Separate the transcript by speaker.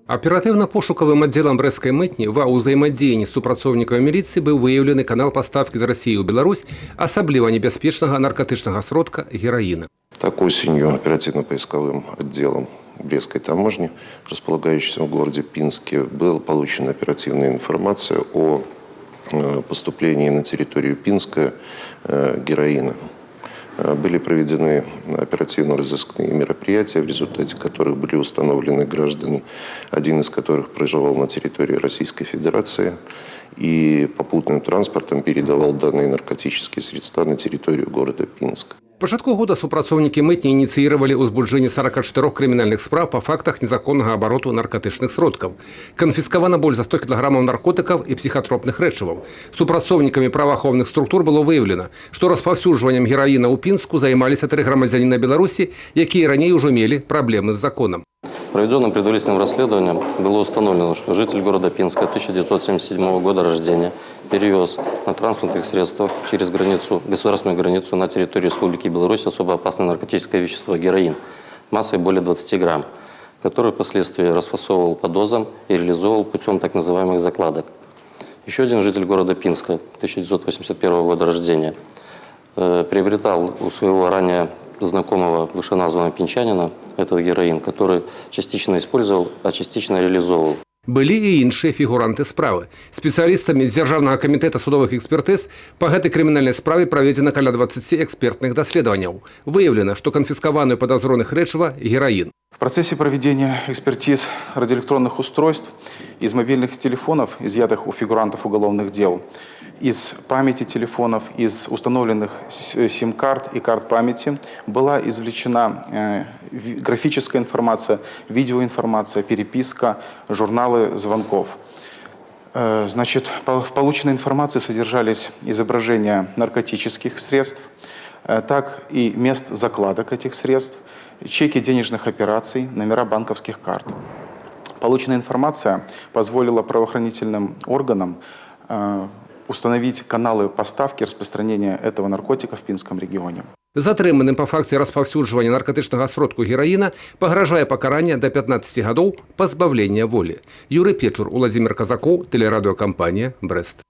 Speaker 1: Аперативно-пошуковым отделом Брестской мытни ва ўзаемадзеянні з супрацоўнікамі міліцыі быў выяўлены канал паставкі з России ў Беларусь асабліва небяспечнага наркотычнага сродка гераина.
Speaker 2: Так, осенью оперативно-поисковым отделом Брестской таможни, располагающейся в городе Пинске, была получена оперативная информация о поступлении на территорию Пинска героина. Были проведены оперативно-розыскные мероприятия, в результате которых были установлены граждане, один из которых проживал на территории Российской Федерации и попутным транспортом передавал данные наркотические средства на территорию города Пинск.
Speaker 1: В пачатку года супрацоўнікі мытні ініцыировали ўзбуджэнне 44 крымінальных справ по фактах незаконнага абароту наркотычных сродкаў. Канфіскавана больш за 100 кілаграмаў наркотыкаў і псіхатропных рэчываў. Супрацоўнікамі праваахоўных структур было выяўлена, што распаўсюджваннем гераіна ў Пінску займаліся 3 грамадзяніна Беларусі, якія раней ужо мелі праблемы з законам.
Speaker 3: Проведенным предварительным расследованием было установлено, что житель города Пинска 1977 года рождения перевез на транспортных средствах через государственную границу на территорию Республики Беларусь особо опасное наркотическое вещество героин массой более 20 грамм, который впоследствии расфасовывал по дозам и реализовывал путем так называемых закладок. Еще один житель города Пинска 1981 года рождения приобретал у своего ранее знакомого вышеназванного пинчанина этот героин, который частично использовал, а частично реализовывал.
Speaker 1: Былі і іншыя фігуранты справы. Спецыялістамі з Дзяржаўнага камітэта судовых экспертыз па гэтай крымінальнай справе праведзена каля 20 экспертных даследаванняў. Выяўлена, што канфіскаваны падазроных рэчыва гераін.
Speaker 4: В процессе проведения экспертиз радиоэлектронных устройств из мобильных телефонов, изъятых у фигурантов уголовных дел, из памяти телефонов, из установленных сим-карт и карт памяти была извлечена графическая информация, видеоинформация, переписка, журналы звонков. Значит, в полученной информации содержались изображения наркотических средств, так и мест закладок этих средств, чеки денежных операций, номера банковских карт. Полученная информация позволила правоохранительным органам установить каналы поставки и распространения этого наркотика в Пинском регионе.
Speaker 1: Затрыманым па факце распаўсюджвання наркотычнага сродку гераіна пагражае пакаранне да 15 гадоў пазбаўлення волі. Юрый Печур, Уладзімір Казакоў, тэлерадыёкампанія «Брест».